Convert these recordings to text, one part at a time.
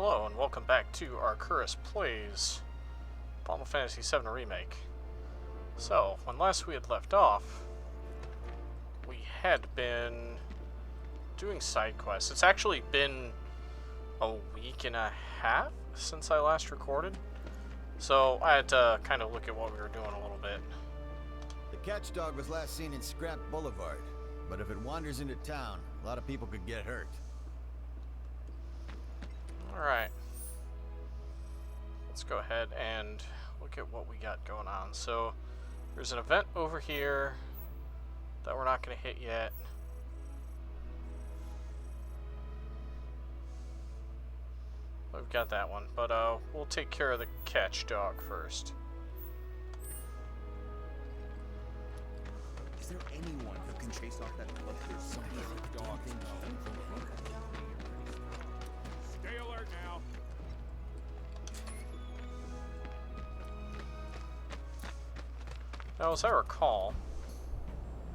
Hello and welcome back to Arcurus Plays Final Fantasy VII Remake. So, when last we had left off, we had been doing side quests. It's actually been a week and a half since I last recorded, so I had to kind of look at what we were doing a little bit. The catchdog was last seen in Scrap Boulevard, but if it wanders into town, a lot of people could get hurt. Alright. Let's go ahead and look at what we got going on. So, there's an event over here that we're not going to hit yet. We've got that one, but we'll take care of the catchdog first. Is there anyone who can chase off that blood? There's something dog. Stay alert now. Now, as I recall,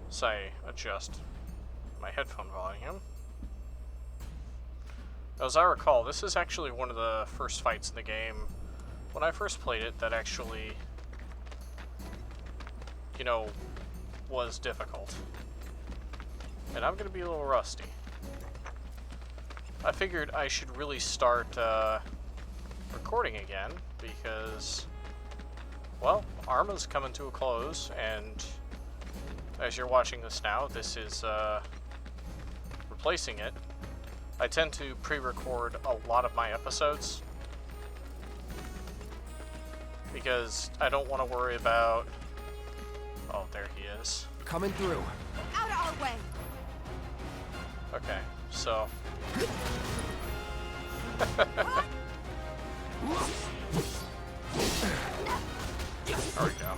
as I adjust my headphone volume, as I recall, this is actually one of the first fights in the game when I first played it that actually, you know, was difficult. And I'm going to be a little rusty. I figured I should really start recording again because, well, Arma's coming to a close, and as you're watching this now, this is replacing it. I tend to pre-record a lot of my episodes because I don't want to worry about... Oh, there he is. Coming through. Out of our way. Okay, so... There we go.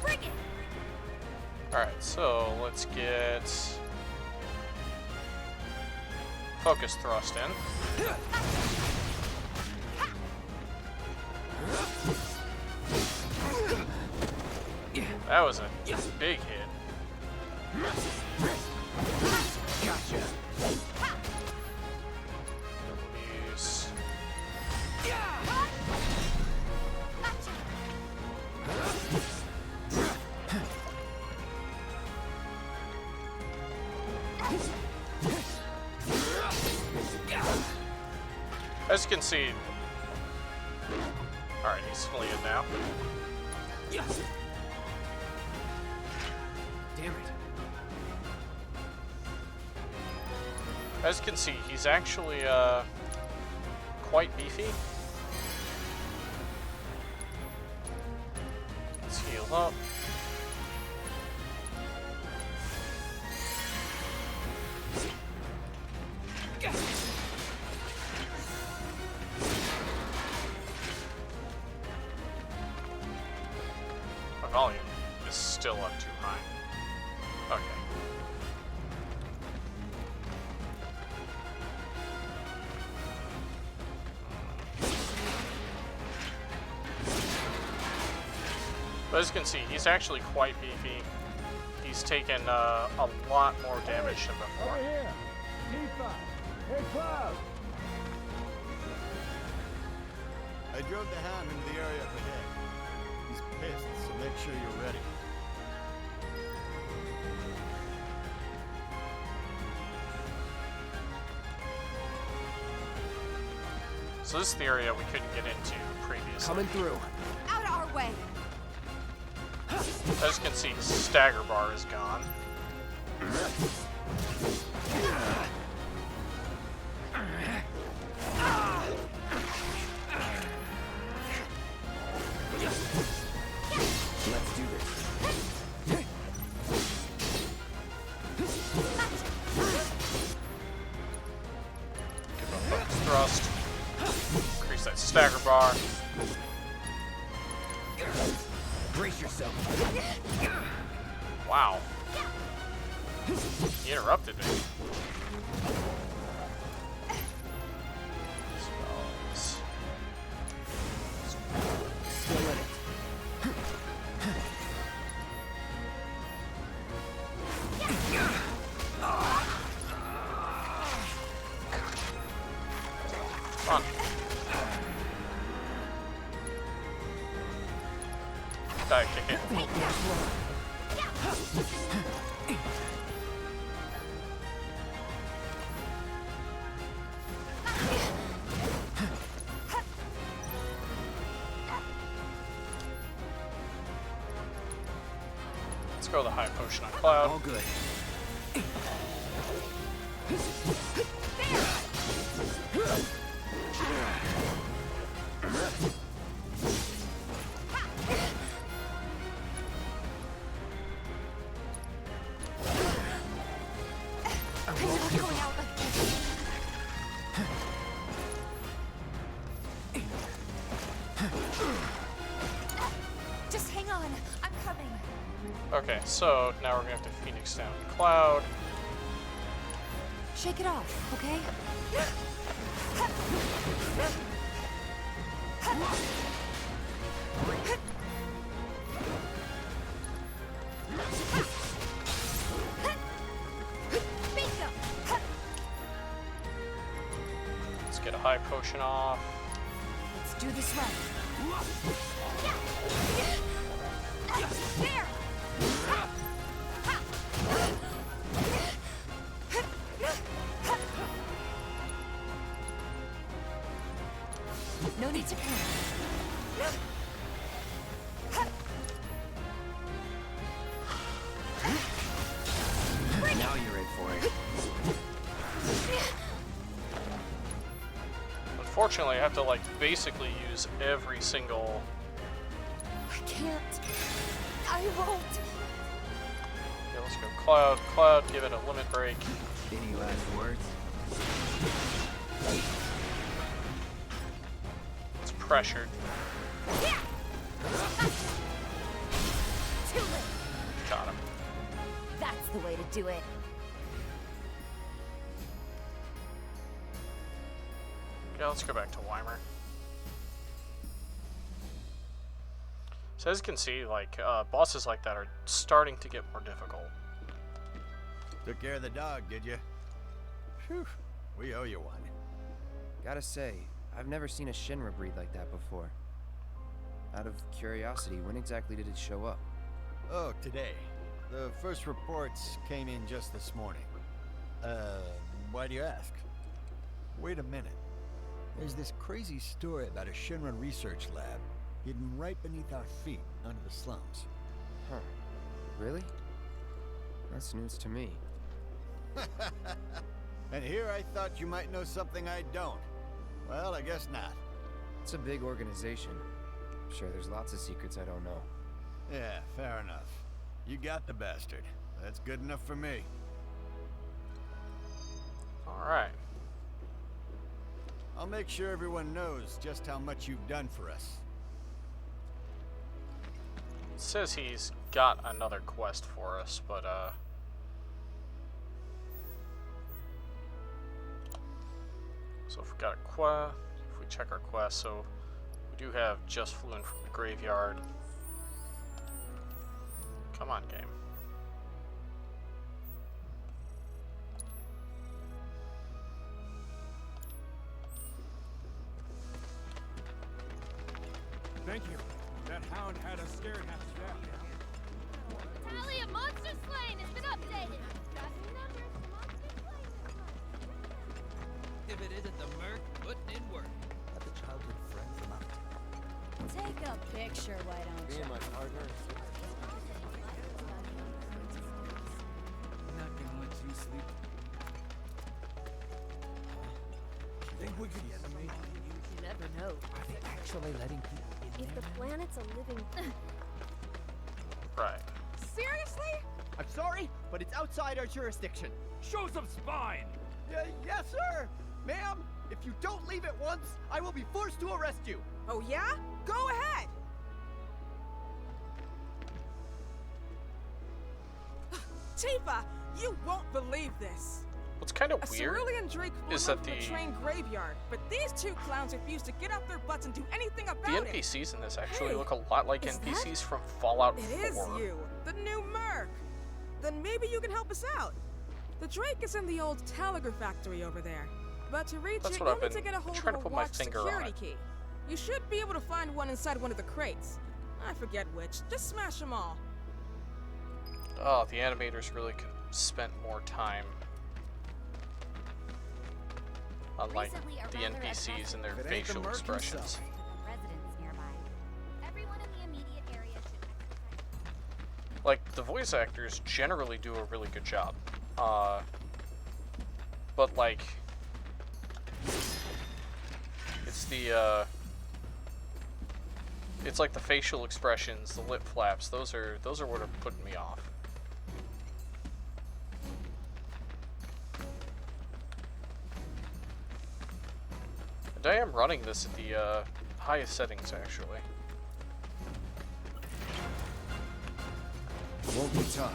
Bring it. Alright, so let's get focus thrust in. That was a big hit. Gotcha. Use. As you can see, alright, he's fleeing now. Damn it. As you can see, he's actually quite beefy. Let's heal up. My volume is still up too high. Okay. But as you can see, he's actually quite beefy. He's taken a lot more damage than before. Over here! Tifa! Hey, Cloud! I drove the Hound into the area up ahead. He's pissed, so make sure you're ready. So this is the area we couldn't get into previously. Coming through. Out of our way. As you can see, stagger bar is gone. Let's do this. Give him a focus thrust. Increase that stagger bar. Brace yourself. Wow. He interrupted me. Spells. Dive kick it. Let's go with the high potion on Cloud. All good. Just hang on. I'm coming. Okay, so now we're gonna have to Phoenix down Cloud. Shake it off, okay? Bingo! Let's get a high potion off. Let's do this right. There! No need to panic. Now you're in for it. Unfortunately, I have to like basically use every single. I can't. I won't. Okay, let's go Cloud. Cloud, give it a limit break. Any last words? It's pressured. Too late. Got him. That's the way to do it. Okay, let's go back to Weimer. So as you can see, like bosses like that are starting to get more difficult. Took care of the dog, did you? Phew. We owe you one. Gotta say, I've never seen a Shinra breed like that before. Out of curiosity, when exactly did it show up? Oh, today. The first reports came in just this morning. Why do you ask? Wait a minute. There's this crazy story about a Shinra research lab hidden right beneath our feet under the slums. Huh. Really? That's news to me. And here I thought you might know something I don't. Well, I guess not. It's a big organization. Sure, there's lots of secrets I don't know. Yeah, fair enough. You got the bastard. That's good enough for me. Alright. I'll make sure everyone knows just how much you've done for us. It says he's got another quest for us, but so if we got a quest, if we check our quest, so we do have just flew in from the graveyard. Come on, game. Thank you. That hound had us scared half to death. Tally of monster slain has been updated. Got some numbers. Monster slain. If it isn't the Merc, putting in work. Let the childhood friend from out. Take a picture, why don't you? my partner. Not gonna let you sleep. Think we could get me? You never know. Are they actually letting people in If the planet's a living... Right. Seriously? I'm sorry, but it's outside our jurisdiction. Show some spine! Yes, sir! Ma'am, if you don't leave at once, I will be forced to arrest you. Oh yeah? Go ahead! Tifa, you won't believe this. What's kind of A weird cerulean Drake blew is up that from the train graveyard, but these two clowns refuse to get off their butts and do anything the about it. NPCs in this actually Hey, look a lot like is NPCs from Fallout It 4. is you, the new Merc. Then maybe you can help us out. The Drake is in the old telegraph factory over there. But to reach That's it, what you'll I've need to been get a hold trying to of a put my watch finger on security it. key. You should be able to find one inside one of the crates. I forget which. Just smash them all. Oh, the animators really could have spent more time on, like, Recently, a the rather NPCs and their If it ain't the facial Merc expressions. himself. residents nearby. Everyone in the immediate area should exercise. Like, the voice actors generally do a really good job. But, like, it's the, it's like the facial expressions, the lip flaps, those are what are putting me off. And I am running this at the, highest settings, actually. Won't be tough.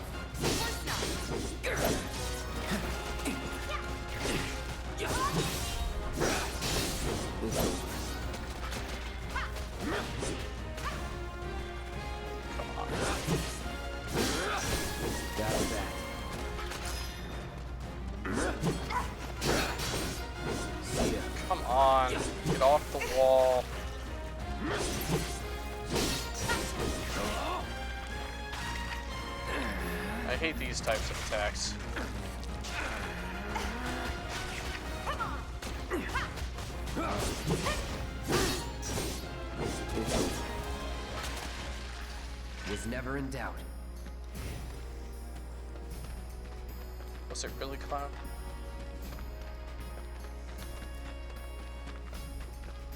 Come on. That's that. See ya. Come on. Get off the wall. I hate these types of attacks. Was never in doubt. Was it really Cloud?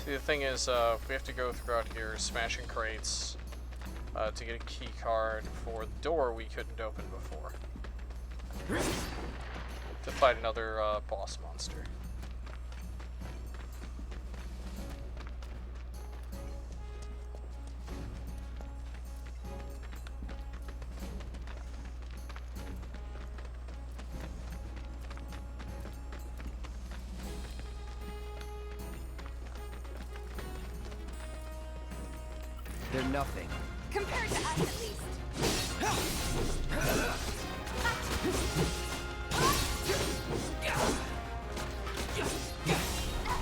See, the thing is, we have to go throughout here smashing crates to get a key card for the door we couldn't open before. To fight another boss monster. They're nothing. Compared to us, at least.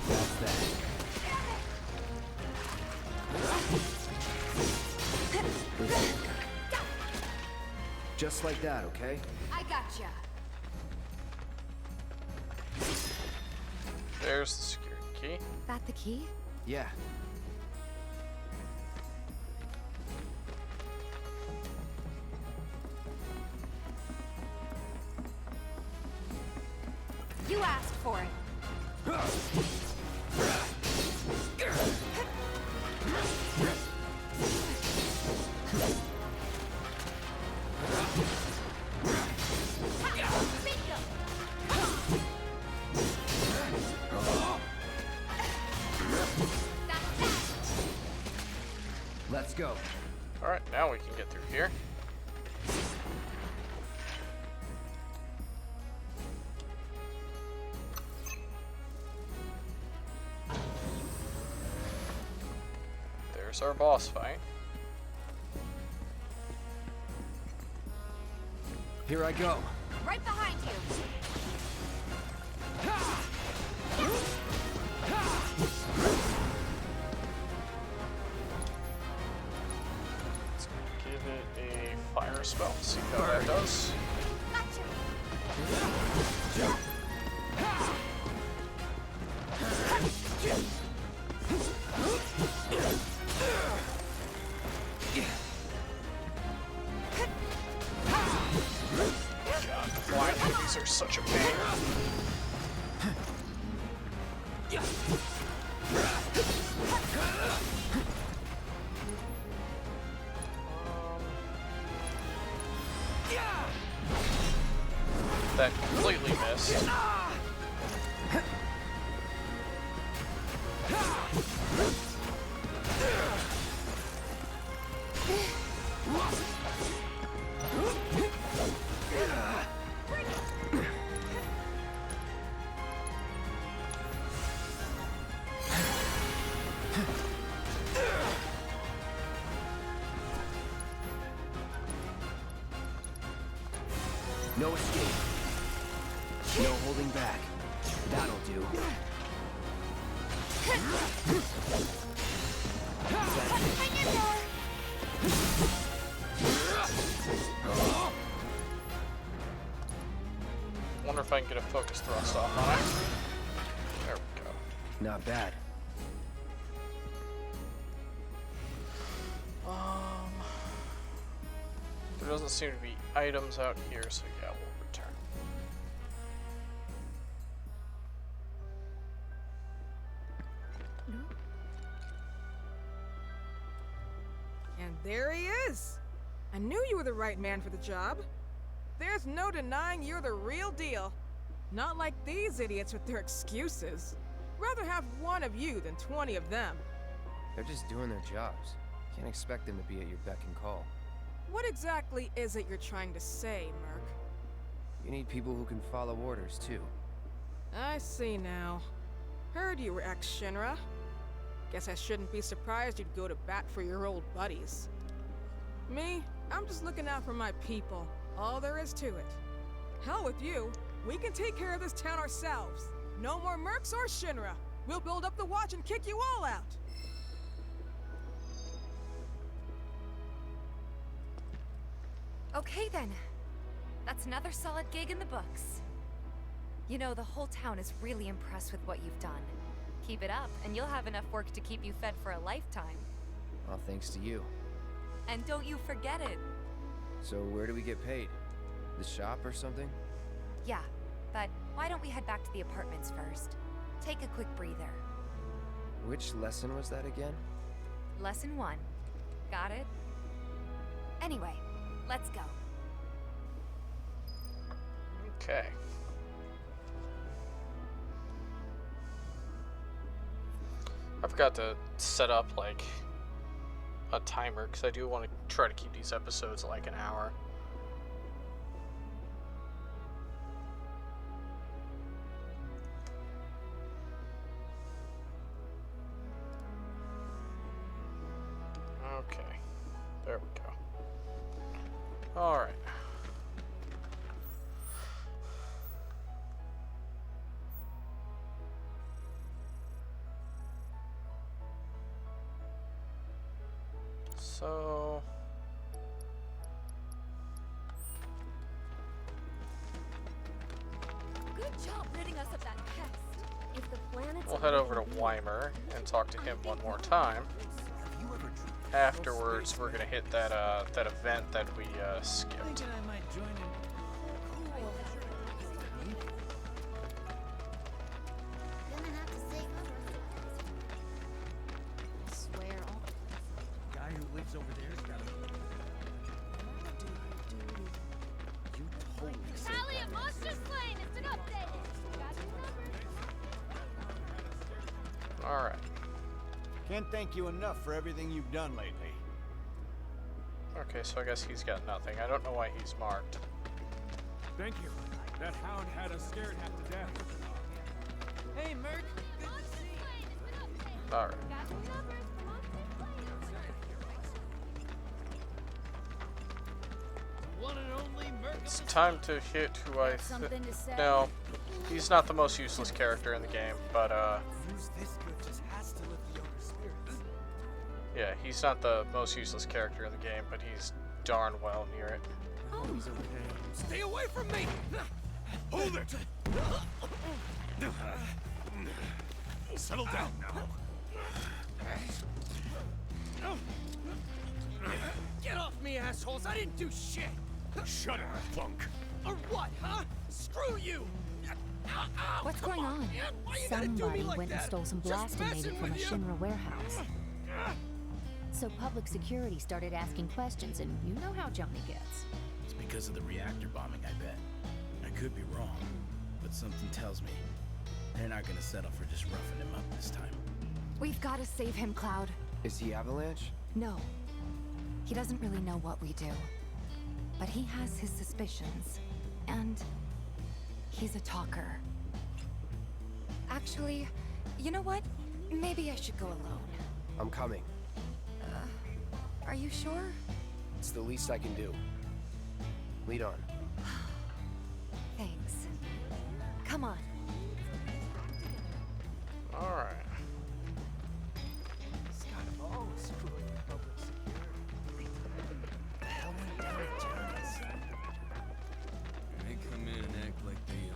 That's that. Just like that, okay? I gotcha. There's the security key. That the key? Yeah. You asked for it. Let's go. Alright, now we can get through here. There's our boss fight. Here I go. Right behind you. Let's give it a fire spell, see how that does. Gotcha. God, the flying enemies are such a pain. That completely missed. No escape. No holding back. That'll do. Hang in there. get a focus thrust off on it. There we go. Not bad. There doesn't seem to be items out here, so yeah, we'll return. And there he is! I knew you were the right man for the job. There's no denying you're the real deal. Not like these idiots with their excuses. Rather have one of you than 20 of them. They're just doing their jobs. Can't expect them to be at your beck and call. What exactly is it you're trying to say, Merc? You need people who can follow orders, too. I see now. Heard you were ex-Shinra. Guess I shouldn't be surprised you'd go to bat for your old buddies. Me, I'm just looking out for my people. All there is to it. Hell with you. We can take care of this town ourselves. No more Mercs or Shinra. We'll build up the watch and kick you all out. Okay then. That's another solid gig in the books. You know, the whole town is really impressed with what you've done. Keep it up, and you'll have enough work to keep you fed for a lifetime. All thanks to you. And don't you forget it. So where do we get paid? The shop or something? Yeah, but why don't we head back to the apartments first? Take a quick breather. Which lesson was that again? Lesson 1. Got it? Anyway, let's go. Okay. I forgot to set up like a timer because I do want to try to keep these episodes like an hour. Okay, there we go. All right. So Good job ridding us of that pest. If the planets we'll head over to Weimer and talk to him one more time. Afterwards, we're gonna hit that that event that we skipped. Thinking I might join in. Gonna have to say swear all. Guy who lives over there's got a. You totally saved Tally that of man. monster slain has been updated. Got your numbers. All right. Can't thank you enough for everything you've done lately. Okay, so I guess he's got nothing. I don't know why he's marked. Thank you. That hound had us scared half to death. Hey, Merc. All right. Got your numbers. One and only Merc. It's time to hit who I Something to say? No, he's not the most useless character in the game, but Use this good just has to lift the younger spirits. yeah, he's not the most useless character in the game, but he's darn well near it. Oh, he's okay. Stay away from me! Hold it! Settle down now. Get off me, assholes! I didn't do shit! Shut up, punk. Or what, huh? Screw you! What's going on? Why you gotta do me Somebody like went and that? stole some Just blasting messing from a with you. Shinra warehouse. So public security started asking questions, and you know how Johnny gets. It's because of the reactor bombing, I bet. I could be wrong, but something tells me they're not gonna settle for just roughing him up this time. We've got to save him, Cloud. Is he Avalanche? No. He doesn't really know what we do. But he has his suspicions. And he's a talker. Actually, you know what? Maybe I should go alone. I'm coming. Are you sure? It's the least I can do. Lead on. Thanks. Come on. All right. They come in and act like they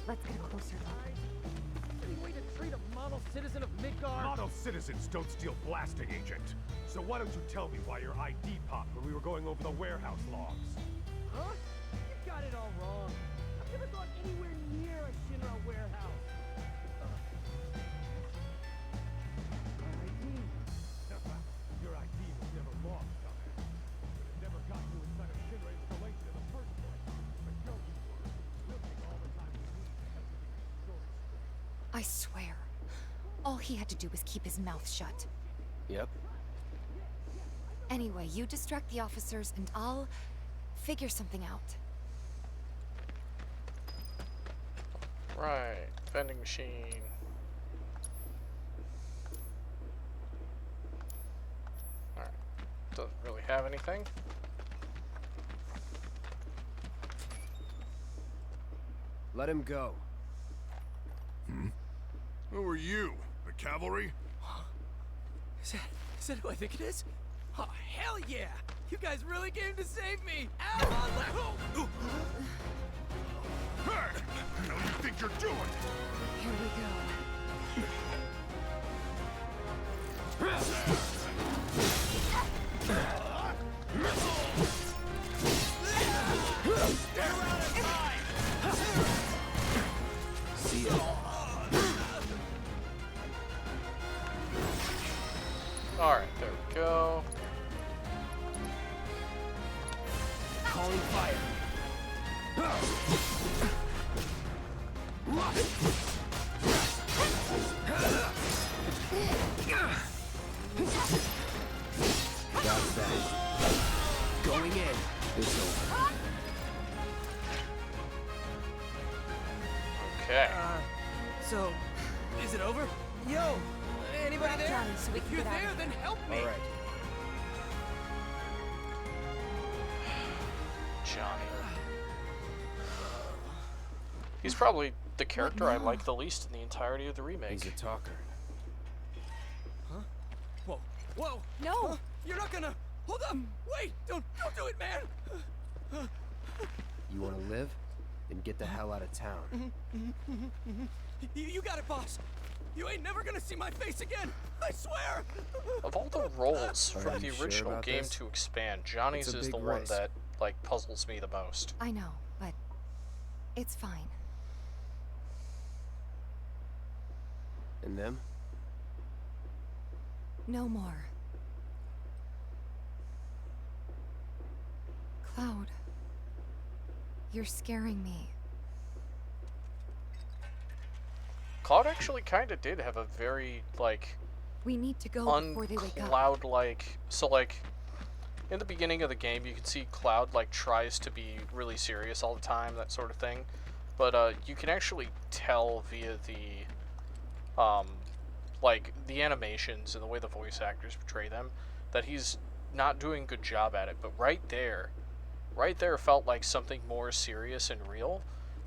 Let's get a closer look. Any way to treat a model citizen of Midgar? Model citizens don't steal blasting, Agent. So why don't you tell me why your ID popped when we were going over the warehouse logs? Huh? You got it all wrong. I've never gone anywhere near a Shinra warehouse. My ID. Your ID was never lost, dumbass. But it never got you inside of Shinra installation in the first place. But no, you were. We'll take all the time we need to help you get your story straight. I swear, all he had to do was keep his mouth shut. Yep. Anyway, you distract the officers and I'll figure something out. Right, vending machine. Alright, doesn't really have anything. Let him go. Who are you? The cavalry? Is that who I think it is? Oh, hell yeah! You guys really came to save me! Ow! Hey! What the hell you think you're doing? Here we go. See ya. Alright, there we go. Calling fire! That's that. Going in. It's over. Okay. So, is it over? Yo, anybody there? Johnny, so we If can you're get out there, of then here. help me! All right. Johnny. He's probably the character I like the least in the entirety of the remake. He's a talker. Huh? Whoa, whoa! No! Huh? You're not gonna... Hold up! Wait! Don't do it, man! You want to live? Then get the hell out of town. You got it, boss! You ain't never gonna see my face again! I swear! Of all the roles Are from you the sure original about game this? to expand, Johnny's It's a is the big one risk. that, like, puzzles me the most. I know, but it's fine. And them? No more. Cloud, you're scaring me. Cloud actually kind of did have a very, like, We need to go before they wake up. uncloud-like... So, like, in the beginning of the game, you can see Cloud, like, tries to be really serious all the time, that sort of thing. But, you can actually tell via the, like, the animations and the way the voice actors portray them, that he's not doing a good job at it. But right there felt like something more serious and real,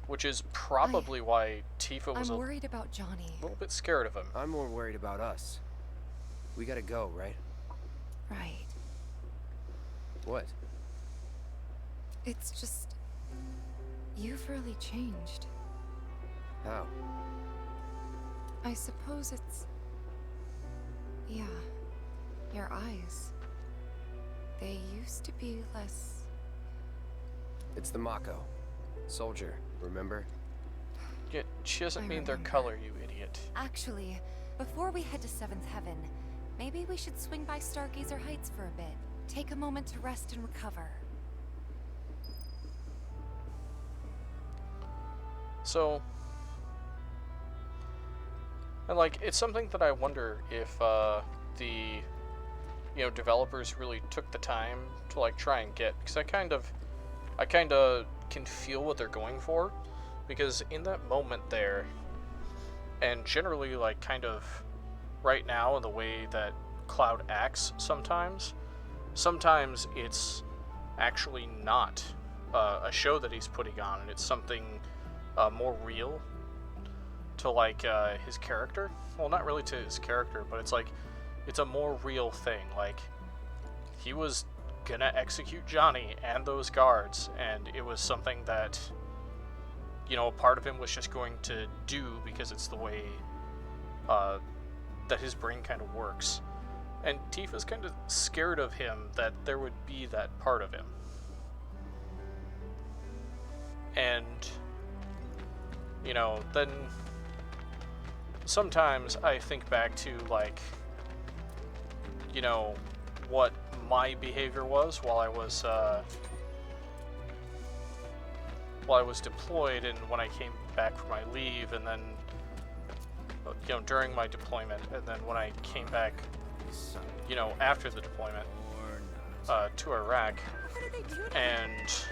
which is probably why Tifa was I'm a worried about Johnny. little bit scared of him. I'm more worried about us. We gotta go, right? Right. What? It's just... You've really changed. How? I suppose it's... Yeah. Your eyes. They used to be less... It's the Mako. Soldier, remember? Yeah, she doesn't I mean their remember. color, you idiot. Actually, before we head to Seventh Heaven, maybe we should swing by Stargazer Heights for a bit. Take a moment to rest and recover. So, and like, it's something that I wonder if the, developers really took the time to like try and get, because I kind of can feel what they're going for, because in that moment there, and generally like kind of right now in the way that Cloud acts sometimes it's actually not a show that he's putting on, and it's something more real to like his character. Well, not really to his character, but it's like it's a more real thing. Like, he was gonna execute Johnny and those guards, and it was something that you know, a part of him was just going to do because it's the way that his brain kind of works. And Tifa's kind of scared of him, that there would be that part of him. And, you know, then sometimes I think back to, like, you know, what my behavior was while I was deployed, and when I came back from my leave, and then, you know, during my deployment, and then when I came back, you know, after the deployment to Iraq. And,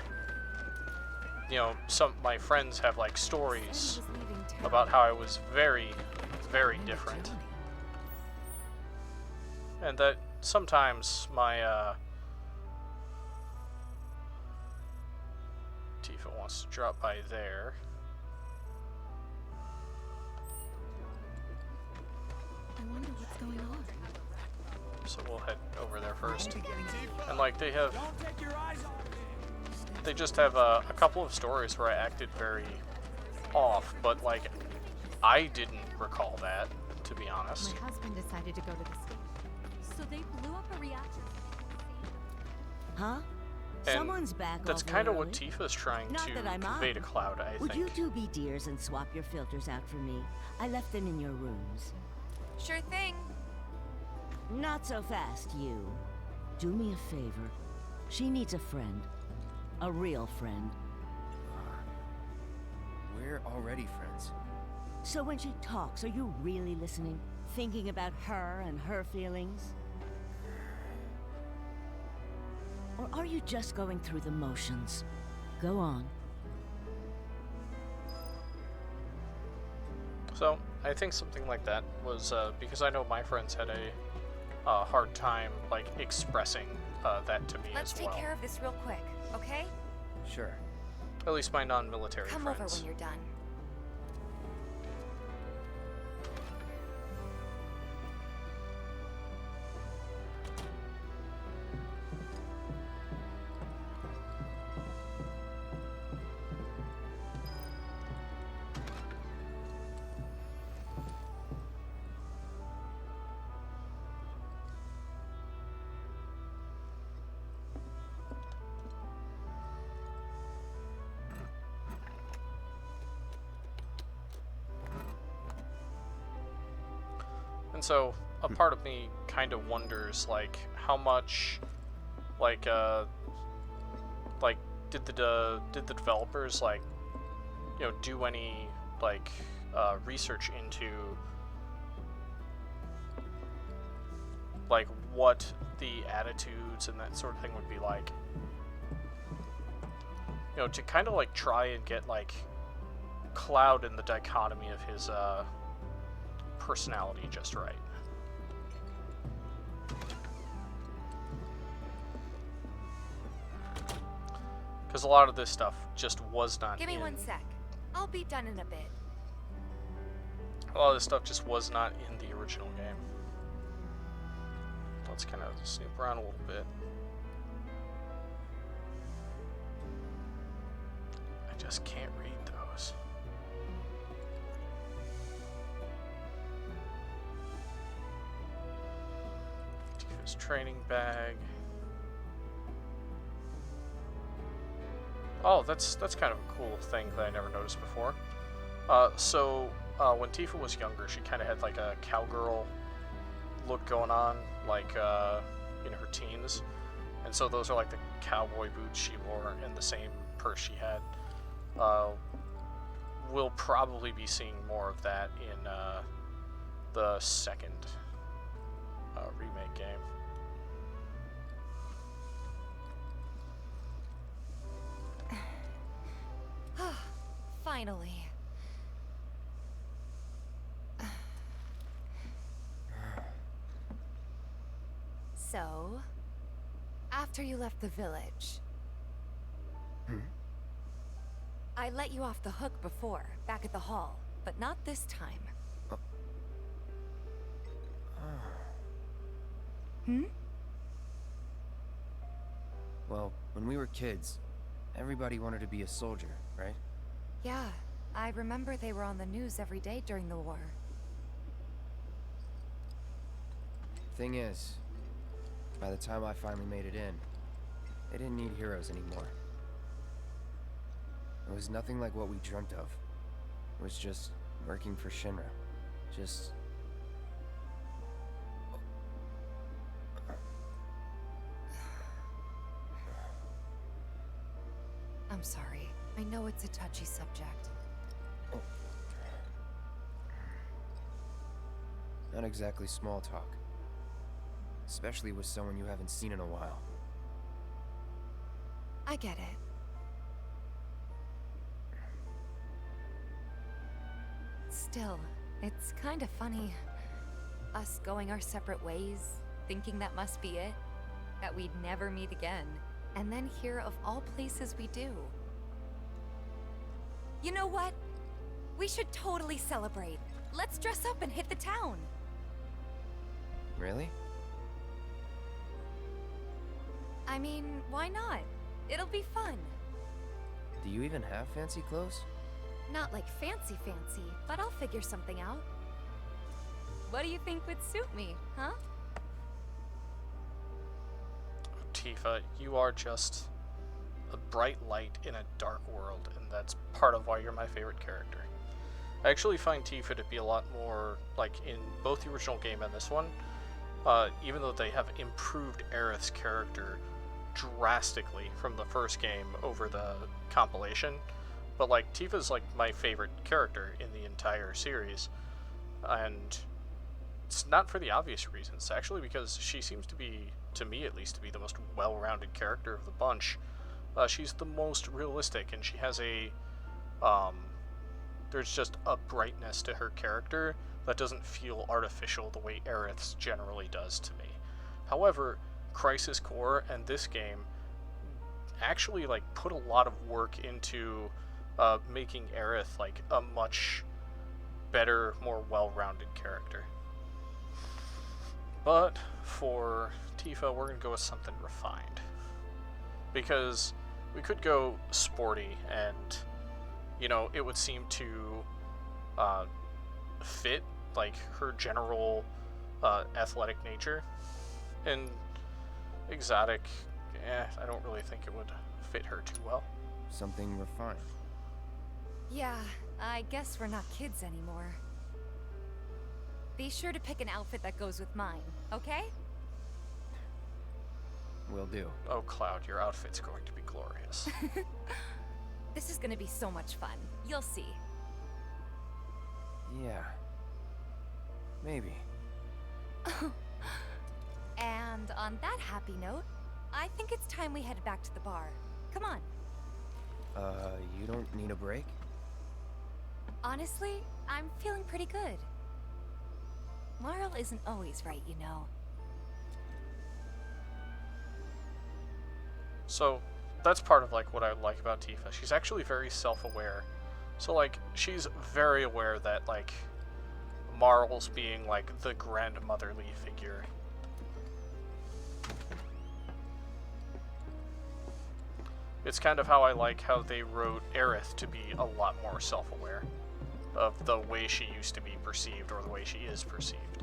you know, some of my friends have, like, stories about how I was very, very different. And that sometimes my, Tifa wants to drop by there. I wonder what's going on. So we'll head over there first. And, like, they just have a couple of stories where I acted very off, but, like, I didn't recall that, to be honest. My husband decided to go to the station. So they blew up a reactor. Huh? And Someone's back. that's kind of what Tifa's trying Not to that I'm convey on. to Cloud, I Would think. you two be dears and swap your filters out for me? I left them in your rooms. Sure thing. Not so fast, you. Do me a favor. She needs a friend. A real friend. We're already friends. So when she talks, are you really listening? Thinking about her and her feelings? Or are you just going through the motions? Go on. So, I think something like that was, because I know my friends had a hard time, like, expressing that to me Let's as take well. care of this real quick, okay? Sure. At least my non-military Come friends. over when you're done. And so, a part of me kind of wonders, like, how much, like, did the developers, like, you know, do any, like, research into, like, what the attitudes and that sort of thing would be like? You know, to kind of, like, try and get, like, Cloud in the dichotomy of his, personality just right. Because a lot of this stuff just was not Give me in... 1 sec. I'll be done in a bit. A lot of this stuff just was not in the original game. Let's kind of snoop around a little bit. I just can't read those. His training bag. Oh, that's kind of a cool thing that I never noticed before. So when Tifa was younger, she kind of had like a cowgirl look going on, like in her teens, and so those are like the cowboy boots she wore and the same purse she had. We'll probably be seeing more of that in the second remake game. Finally. So, after you left the village, I let you off the hook before, back at the hall, but not this time. Well, when we were kids, everybody wanted to be a soldier, right? Yeah, I remember they were on the news every day during the war. Thing is, by the time I finally made it in, they didn't need heroes anymore. It was nothing like what we dreamt of. It was just working for Shinra. Just... I'm sorry. I know it's a touchy subject. Not exactly small talk. Especially with someone you haven't seen in a while. I get it. Still, it's kind of funny. Us going our separate ways, thinking that must be it. That we'd never meet again. And then here, of all places, we do. You know what? We should totally celebrate. Let's dress up and hit the town. Really? I mean, why not? It'll be fun. Do you even have fancy clothes? Not like fancy, but I'll figure something out. What do you think would suit me, huh? Tifa, you are just a bright light in a dark world, and that's part of why you're my favorite character. I actually find Tifa to be a lot more, like, in both the original game and this one, even though they have improved Aerith's character drastically from the first game over the compilation, but, like, Tifa's, like, my favorite character in the entire series, and it's not for the obvious reasons, actually, because she seems to be, to me at least, to be the most well-rounded character of the bunch. She's the most realistic, and she has a, there's just a brightness to her character that doesn't feel artificial the way Aerith's generally does to me. However, Crisis Core and this game actually, like, put a lot of work into making Aerith, like, a much better, more well-rounded character. But for Tifa, we're going to go with something refined. Because we could go sporty and, you know, it would seem to fit, like, her general athletic nature. And exotic, I don't really think it would fit her too well. Something refined. Yeah, I guess we're not kids anymore. Be sure to pick an outfit that goes with mine, okay? Will do. Oh, Cloud, your outfit's going to be glorious. This is gonna be so much fun. You'll see. Yeah. Maybe. And on that happy note, I think it's time we head back to the bar. Come on. You don't need a break? Honestly, I'm feeling pretty good. Marl isn't always right, you know. So, that's part of, like, what I like about Tifa. She's actually very self-aware. So, like, she's very aware that, like, Marl's being, like, the grandmotherly figure. It's kind of how I like how they wrote Aerith to be a lot more self-aware of the way she used to be perceived, or the way she is perceived.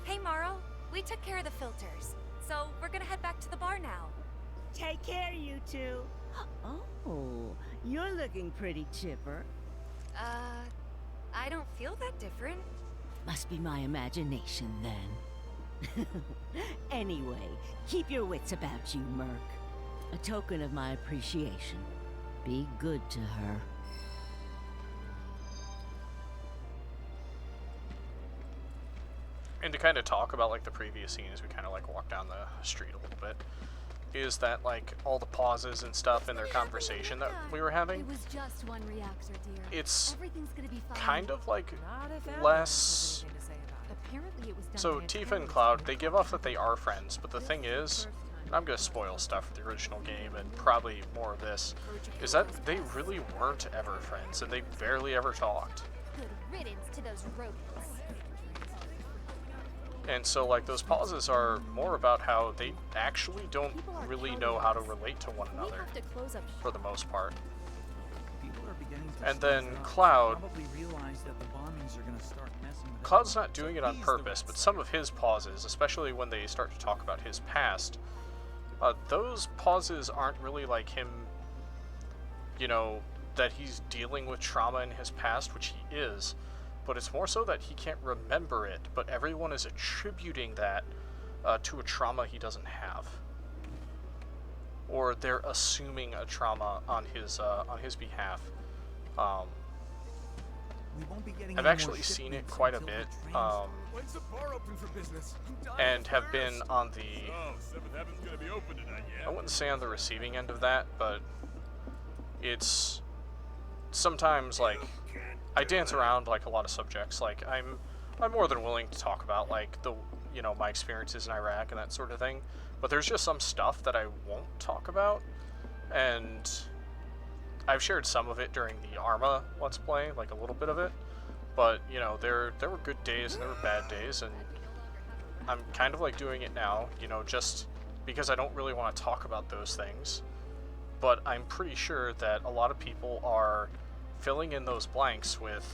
Hey, Marl. We took care of the filters, so we're gonna head back to the bar now. Take care, you two. Oh, you're looking pretty chipper. I don't feel that different. Must be my imagination, then. Anyway, keep your wits about you, Merc. A token of my appreciation. Be good to her. And to kind of talk about, like, the previous scene as we kind of, like, walk down the street a little bit, is that, like, all the pauses and stuff in their conversation that we were having, It was just one reactor, dear. it's Everything's gonna be fine. kind of, like, Not if Avalanche less... has anything to say about it. Apparently it was done So by a Tifa and terrorist Cloud, group. they give off that they are friends, but the thing is, and I'm going to spoil stuff for the original game and probably more of this, is that they really weren't ever friends, and they barely ever talked. Good riddance to those rodents. And so, like, those pauses are more about how they actually don't really know how to relate to one another, for the most part. And then Cloud, Cloud's not doing it on purpose, but some of his pauses, especially when they start to talk about his past, those pauses aren't really like him, you know, that he's dealing with trauma in his past, which he is, but it's more so that he can't remember it, but everyone is attributing that to a trauma he doesn't have. Or they're assuming a trauma on his behalf. I've actually seen it quite a bit, and have been on the, I wouldn't say on the receiving end of that, but it's sometimes, like, I dance around, like, a lot of subjects. Like, I'm more than willing to talk about, like, the, you know, my experiences in Iraq and that sort of thing, but there's just some stuff that I won't talk about, and I've shared some of it during the Arma Let's Play, like a little bit of it, but, you know, there were good days and there were bad days, and I'm kind of like doing it now, you know, just because I don't really want to talk about those things, but I'm pretty sure that a lot of people are filling in those blanks with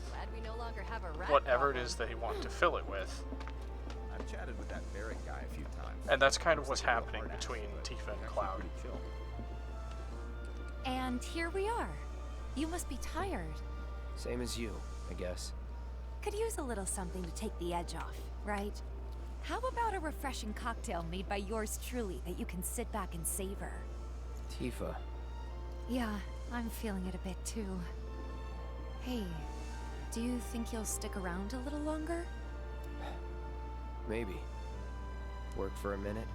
whatever it is they want to fill it with. I've chatted with that Barrett guy a few times. And that's kind of what's happening between Tifa and Cloud. And here we are. You must be tired. Same as you, I guess. Could use a little something to take the edge off, right? How about a refreshing cocktail made by yours truly that you can sit back and savor? Tifa. Yeah, I'm feeling it a bit too. Hey, do you think you'll stick around a little longer? Maybe. Work for a minute,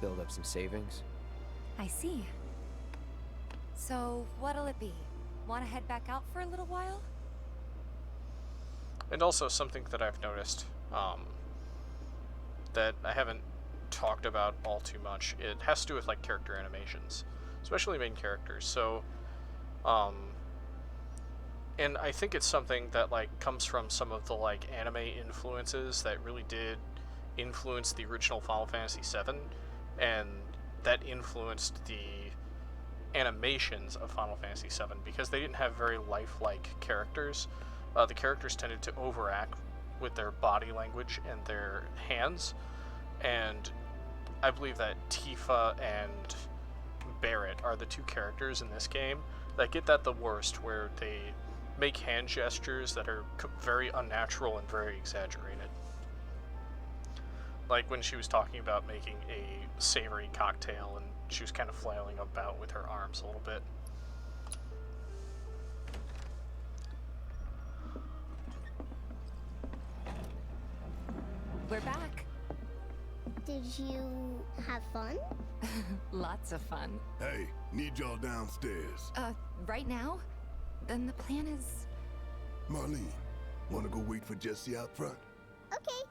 build up some savings. I see. So, what'll it be? Want to head back out for a little while? And also something that I've noticed, that I haven't talked about all too much, it has to do with, like, character animations, especially main characters. So, and I think it's something that, like, comes from some of the, like, anime influences that really did influence the original Final Fantasy VII, and that influenced the animations of Final Fantasy VII, because they didn't have very lifelike characters. The characters tended to overact with their body language and their hands, and I believe that Tifa and Barrett are the two characters in this game that get that the worst, where they make hand gestures that are very unnatural and very exaggerated. Like when she was talking about making a savory cocktail and she was kind of flailing about with her arms a little bit. We're back. Did you have fun? Lots of fun. Hey, need y'all downstairs. Right now? Then the plan is... Marlene, wanna go wait for Jesse out front? Okay.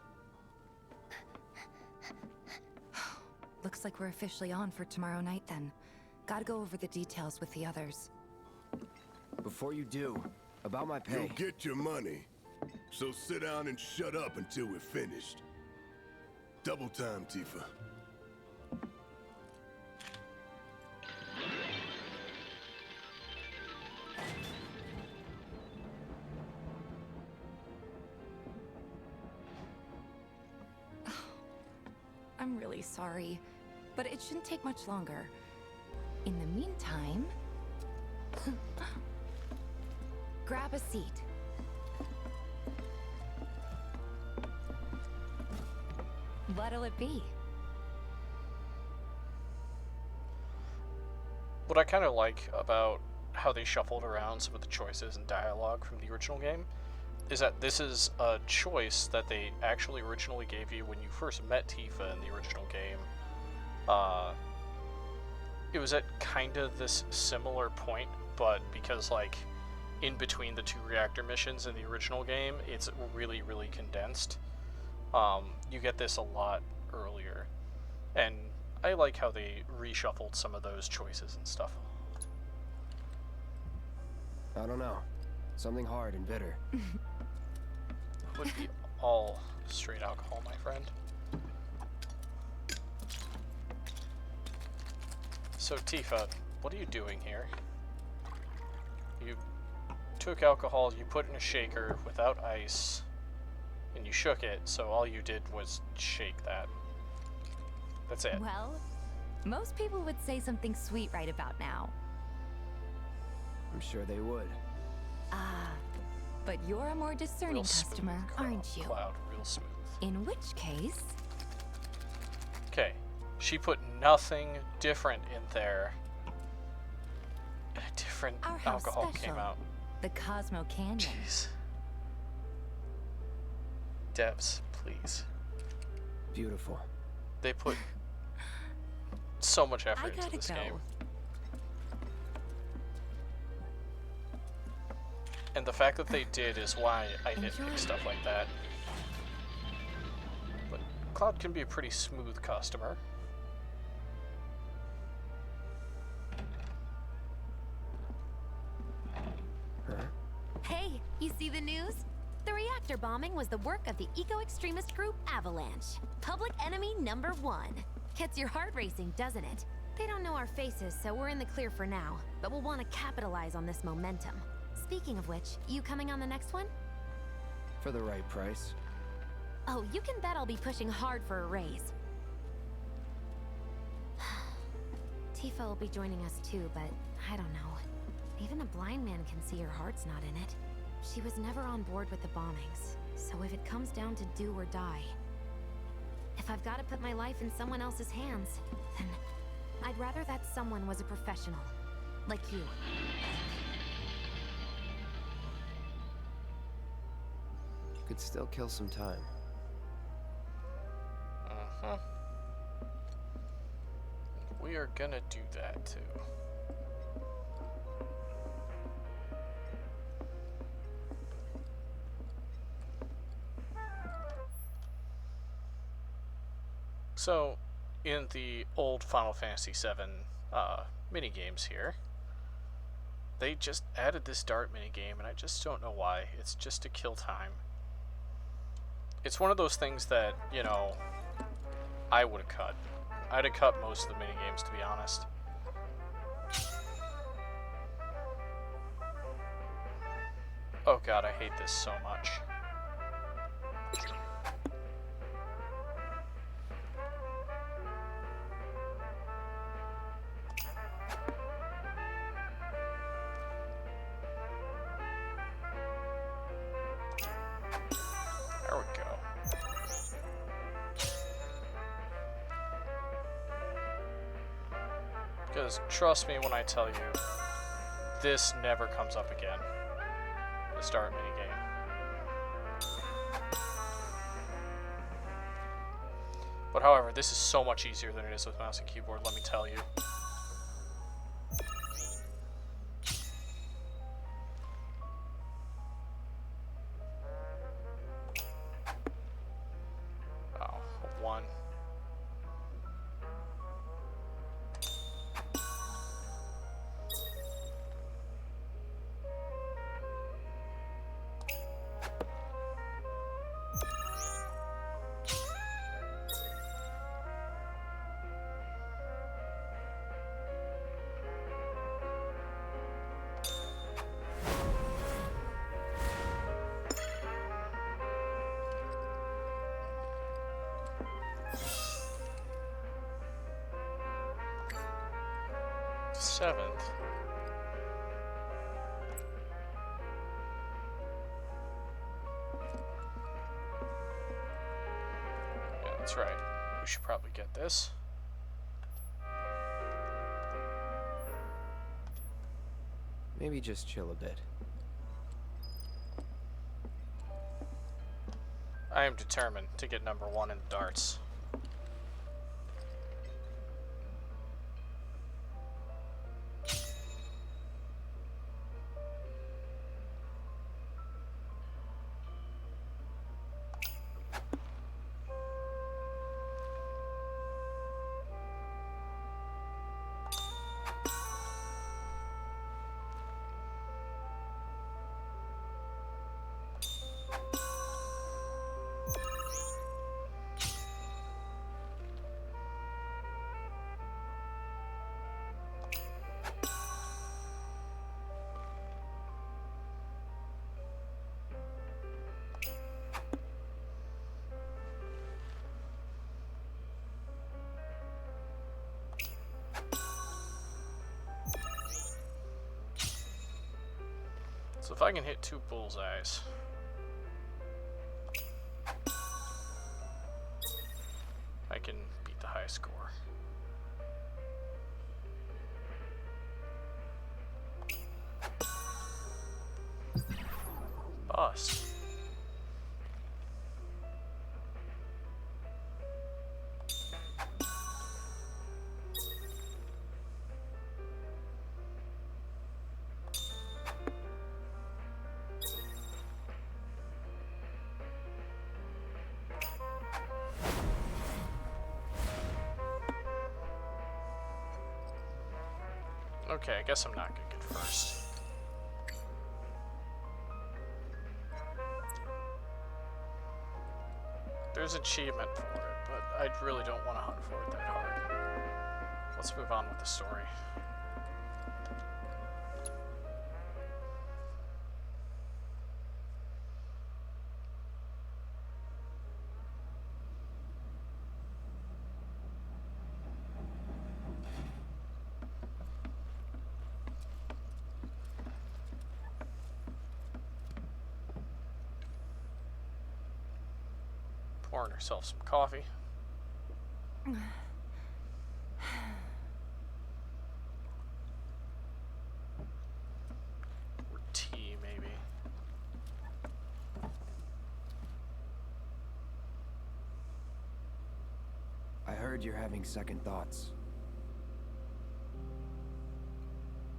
Looks like we're officially on for tomorrow night then. Gotta go over the details with the others. Before you do, about my pay. You'll get your money. So sit down and shut up until we're finished. Double time, Tifa. I'm really sorry, but it shouldn't take much longer. In the meantime... grab a seat. What'll it be? What I kind of like about how they shuffled around some of the choices and dialogue from the original game is that this is a choice that they actually originally gave you when you first met Tifa in the original game. It was at kind of this similar point, but because, like, in between the two reactor missions in the original game, it's really, really condensed. You get this a lot earlier, and I like how they reshuffled some of those choices and stuff. I don't know. Something hard and bitter. Would be all straight alcohol, my friend. So Tifa, what are you doing here? You took alcohol, you put it in a shaker without ice, and you shook it, so all you did was shake that. That's it. Well, most people would say something sweet right about now. I'm sure they would. Ah, but you're a more discerning customer, aren't you? Cloud, real smooth. In which case... Okay, she put nothing different in there. And a different Our house alcohol special, came out. the Cosmo Canyon. Jeez. Devs, please. Beautiful. They put so much effort I into this gotta game. go. And the fact that they did is why I nitpick stuff like that. But Cloud can be a pretty smooth customer. Hey, you see the news? The reactor bombing was the work of the eco-extremist group AVALANCHE. Public enemy number 1. Gets your heart racing, doesn't it? They don't know our faces, so we're in the clear for now. But we'll want to capitalize on this momentum. Speaking of which, you coming on the next one? For the right price. Oh, you can bet I'll be pushing hard for a raise. Tifa will be joining us too, but I don't know. Even a blind man can see her heart's not in it. She was never on board with the bombings, so if it comes down to do or die, if I've got to put my life in someone else's hands, then I'd rather that someone was a professional, like you. Could still kill some time. Uh-huh. We are gonna do that too. So, in the old Final Fantasy VII minigames here, they just added this dart minigame, and I just don't know why. It's just to kill time. It's one of those things that, you know, I would have cut. I'd have cut most of the minigames, to be honest. Oh god, I hate this so much. There we go. Because trust me when I tell you, this never comes up again. The start minigame. But however, this is so much easier than it is with mouse and keyboard, let me tell you. Oh, one. Seventh. Yeah, that's right. We should probably get this. Maybe just chill a bit. I am determined to get number 1 in darts. So if I can hit 2 bullseyes, I can beat the high score. Boss. Okay, I guess I'm not gonna get first. There's achievement for it, but I really don't want to hunt for it that hard. Let's move on with the story. Pouring herself some coffee. Or tea, maybe. I heard you're having second thoughts.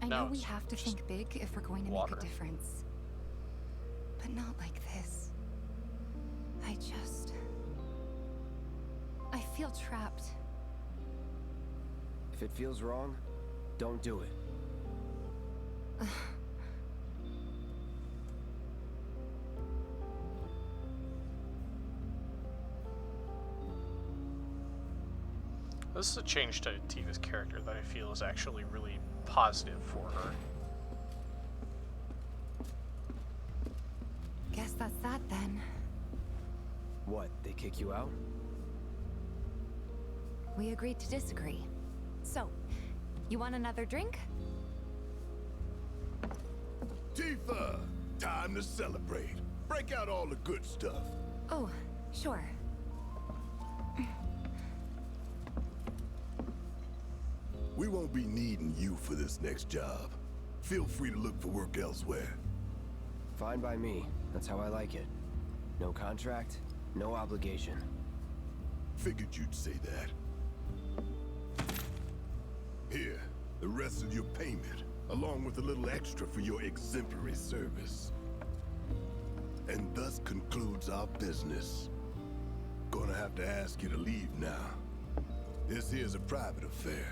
I No, know we it's have to just think big if we're going to water. make a difference. But not like this. I feel trapped. If it feels wrong, don't do it. This is a change to Tifa's character that I feel is actually really positive for her. Guess that's that then. What, they kick you out? We agreed to disagree. So, you want another drink? Tifa! Time to celebrate. Break out all the good stuff. Oh, sure. We won't be needing you for this next job. Feel free to look for work elsewhere. Fine by me. That's how I like it. No contract, no obligation. Figured you'd say that. Here, the rest of your payment, along with a little extra for your exemplary service. And thus concludes our business. Gonna have to ask you to leave now. This here's a private affair.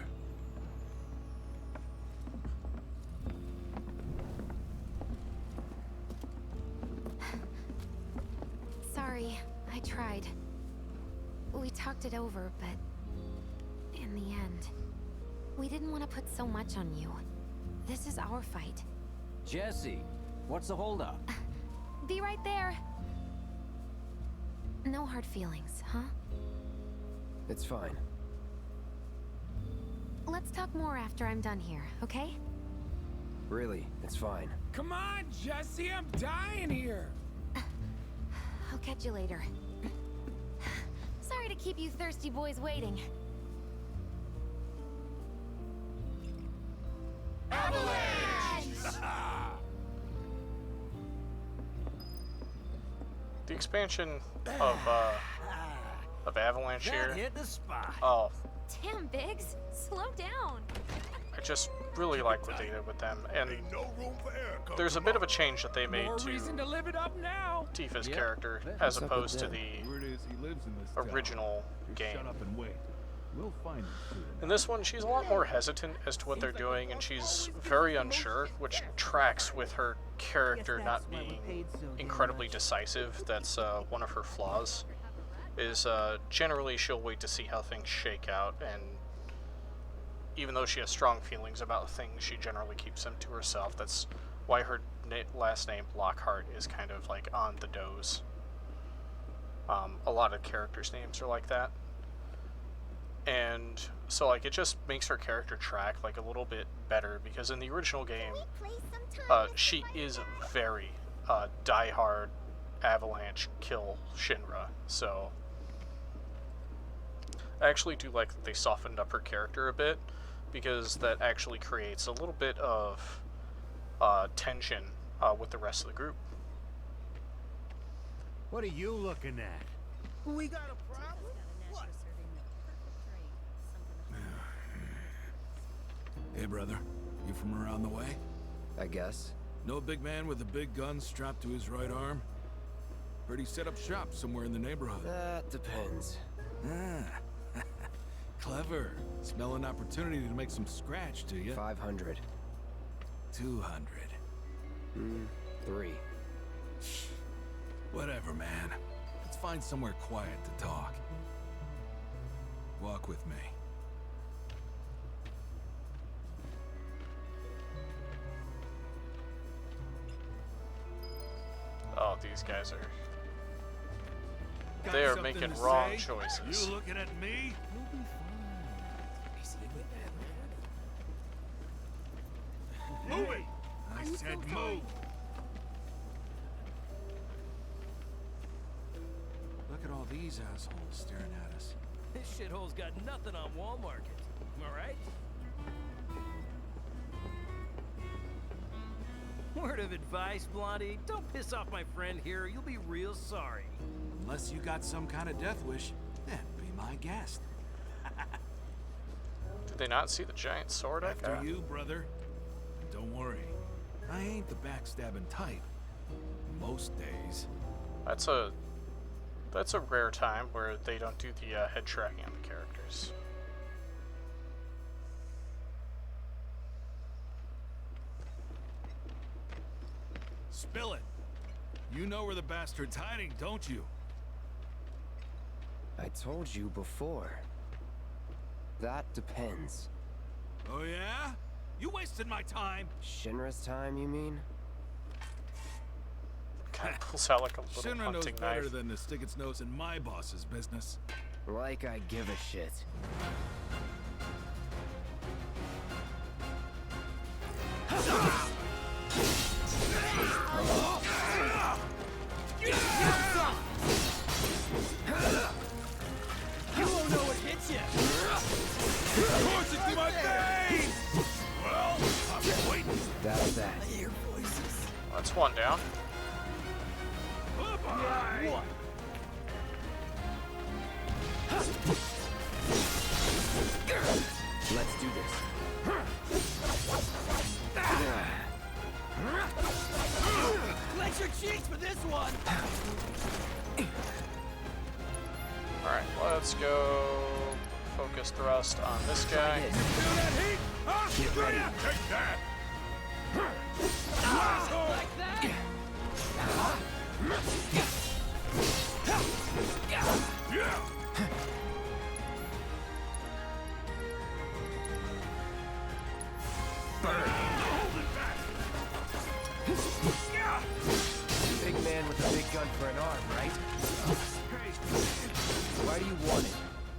Sorry, I tried. We talked it over, but in the end, we didn't want to put so much on you. This is our fight. Jesse, what's the holdup? Be right there. No hard feelings, huh? It's fine. Let's talk more after I'm done here, okay? Really, it's fine. Come on, Jesse, I'm dying here. I'll catch you later. Sorry to keep you thirsty boys waiting. The expansion of Avalanche here. Hit the spot. Oh, Damn, Biggs, slow down. I just really like what they did with them, and Ain't no room for error. there's a bit of a change that they made More to reason to live it up now. Tifa's Yep. character What's as up with opposed to that? the Word is he lives in this town. original Just game. Shut up and wait. We'll find him soon. In this one, she's a lot more hesitant as to what they're doing, and she's very unsure, which tracks with her character not being incredibly decisive. That's one of her flaws, is generally she'll wait to see how things shake out, and even though she has strong feelings about things, she generally keeps them to herself. That's why her last name, Lockhart, is kind of like on the nose. A lot of characters' names are like that. And so like it just makes her character track like a little bit better, because in the original game she is very die-hard Avalanche kill Shinra. So I actually do like that they softened up her character a bit, because that actually creates a little bit of tension with the rest of the group. What are you looking at? We got a problem? What? Hey, brother. You from around the way? I guess. No big man with a big gun strapped to his right arm? Heard he set up shop somewhere in the neighborhood. That depends. Ah. Clever. Smell an opportunity to make some scratch, do you? 500. 200. 3. Whatever, man. Let's find somewhere quiet to talk. Walk with me. Oh, these guys are... They are making wrong choices. You looking at me? Move it! I said move! Look at all these assholes staring at us. This shithole's got nothing on Wall Market. Am I right? Word of advice, Blondie. Don't piss off my friend here. You'll be real sorry. Unless you got some kind of death wish, then be my guest. Did they not see the giant sword I After got? you, brother. And don't worry, I ain't the backstabbing type. Most days. That's a rare time where they don't do the head tracking on the characters. Spill it. You know where the bastard's hiding, don't you? I told you before. That depends. Oh yeah? You wasted my time. Shinra's time, you mean? Kind of pulls out like a little Shinra knows hunting better knife. than to stick its nose in my boss's business. Like I give a shit. You won't know what hits you. Force it to my face! Well, I'm waiting. That's that. I hear voices. That's one down. Bye-bye! What? Let's do this. Flex your cheeks for this one. Alright, let's go focus thrust on this guy. Feel that heat? Huh? Get ready. Take that! Like that? Yeah! Big man with a big gun for an arm, right? Why do you want it?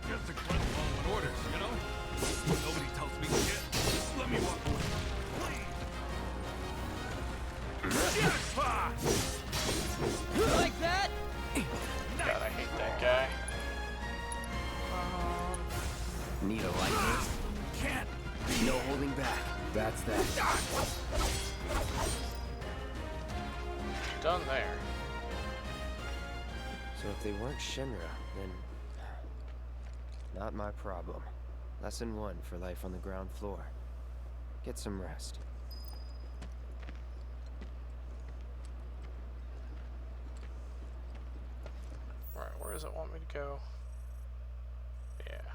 Just to grunt following orders, you know? Nobody tells me shit. Just let me walk away. Please. Like that? God, I hate that guy. Need a lightning? Can't. No holding back. That's that. Done there. So if they weren't Shinra, then... not my problem. Lesson 1 for life on the ground floor. Get some rest. Alright, where does it want me to go? Yeah.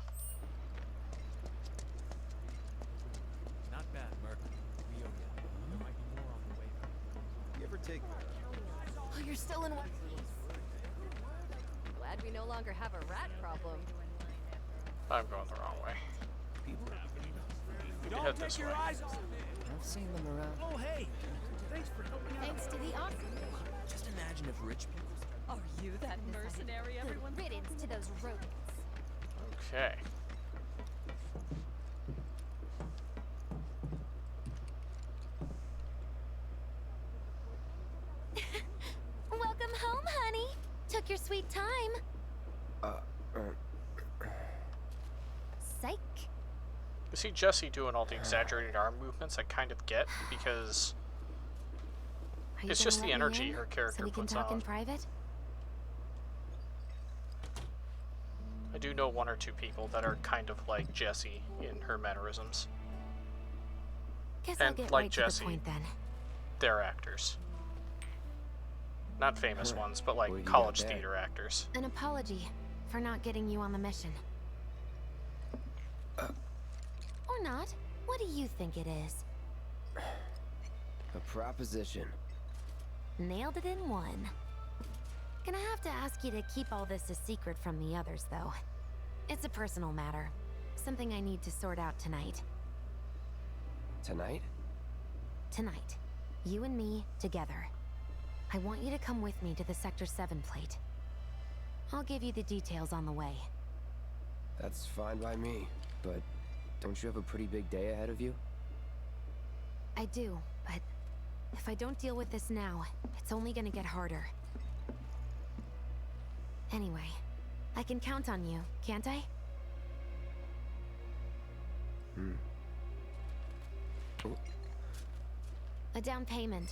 Not bad, Merc. We owe you. There might be more on the way. You ever take Oh, you're still in one piece. Glad we no longer have a rat problem. I'm going the wrong way. Need to head this way. eyes off I've seen them around. Oh, hey. Thanks for helping out. Thanks to the awesome. Just imagine if rich people... Are you that mercenary everyone? Riddance to those rodents. Okay. your sweet time. Psych. You see Jesse doing all the exaggerated arm movements I kind of get, because Are you it's gonna just the let me energy in her character so we can puts talk on. in private? I do know one or two people that are kind of like Jesse in her mannerisms. Guess I'll And get like right Jesse, to the point then. they're actors. Not famous ones, but What do like you got college there? theater actors. An apology for not getting you on the mission. Or not. What do you think it is? A proposition. Nailed it in one. Gonna have to ask you to keep all this a secret from the others, though. It's a personal matter. Something I need to sort out tonight. Tonight? Tonight. You and me, together. I want you to come with me to the Sector 7 plate. I'll give you the details on the way. That's fine by me, but don't you have a pretty big day ahead of you? I do, but if I don't deal with this now, it's only gonna get harder. Anyway, I can count on you, can't I? A down payment.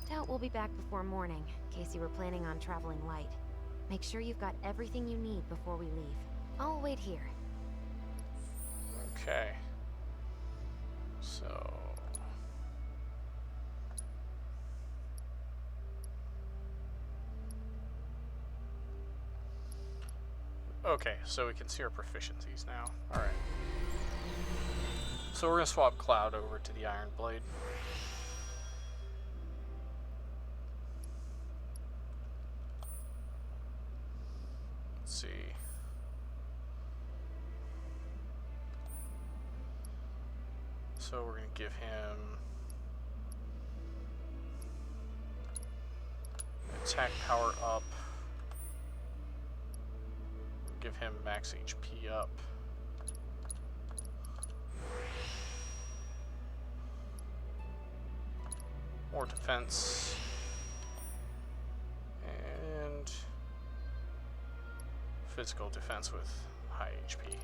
Doubt we'll be back before morning, in case you were planning on traveling light. Make sure you've got everything you need before we leave. I'll wait here. Okay. So... okay, so we can see our proficiencies now. Alright. So we're going to swap Cloud over to the Iron Blade. Let's see. So we're going to give him attack power up. Give him max HP up. More defense. And physical defense with high HP.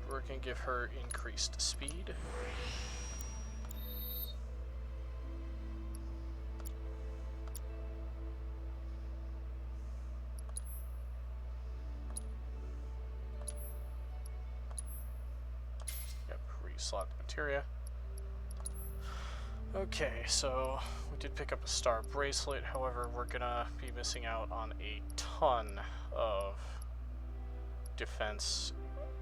We're going to give her increased speed. Yep, re-slot the materia. Okay, so we did pick up a star bracelet, however, we're going to be missing out on a ton of defense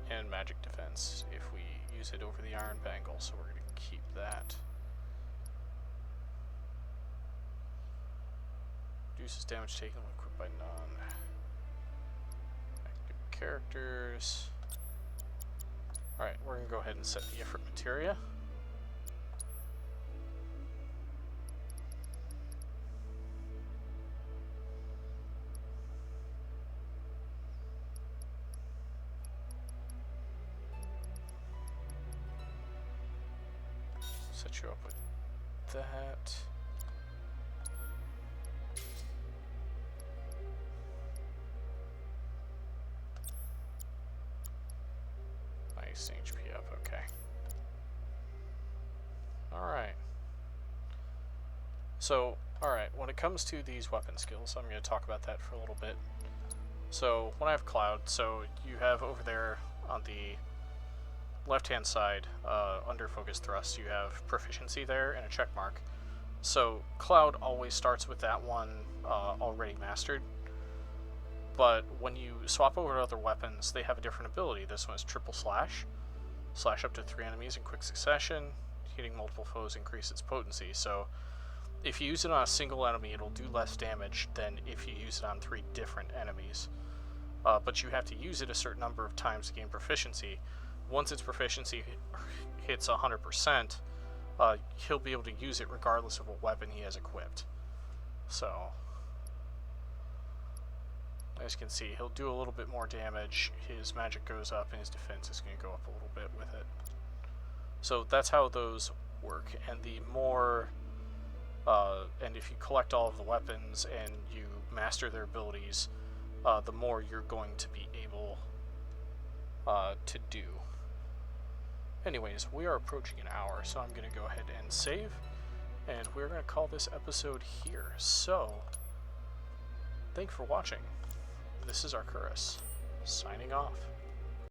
and magic defense if we use it over the iron bangle, so we're going to keep that. Reduces damage taken when equipped by non-active characters. Alright, we're going to go ahead and set the effort materia. Set you up with that. Nice HP up, okay. Alright. So, alright, when it comes to these weapon skills, I'm going to talk about that for a little bit. So, when I have Cloud, so you have over there on the left-hand side, under focus thrust, you have proficiency there and a check mark. So Cloud always starts with that one already mastered. But when you swap over to other weapons, they have a different ability. This one is triple slash. Slash up to 3 enemies in quick succession. Hitting multiple foes increase its potency. So if you use it on a single enemy, it'll do less damage than if you use it on 3 different enemies. But you have to use it a certain number of times to gain proficiency. Once its proficiency hits 100%, he'll be able to use it regardless of what weapon he has equipped. So, as you can see, he'll do a little bit more damage, his magic goes up, and his defense is going to go up a little bit with it. So that's how those work, and the more, and if you collect all of the weapons and you master their abilities, the more you're going to be able to do. Anyways, we are approaching an hour, so I'm going to go ahead and save, and we're going to call this episode here. So, thanks for watching. This is Arcturus, signing off.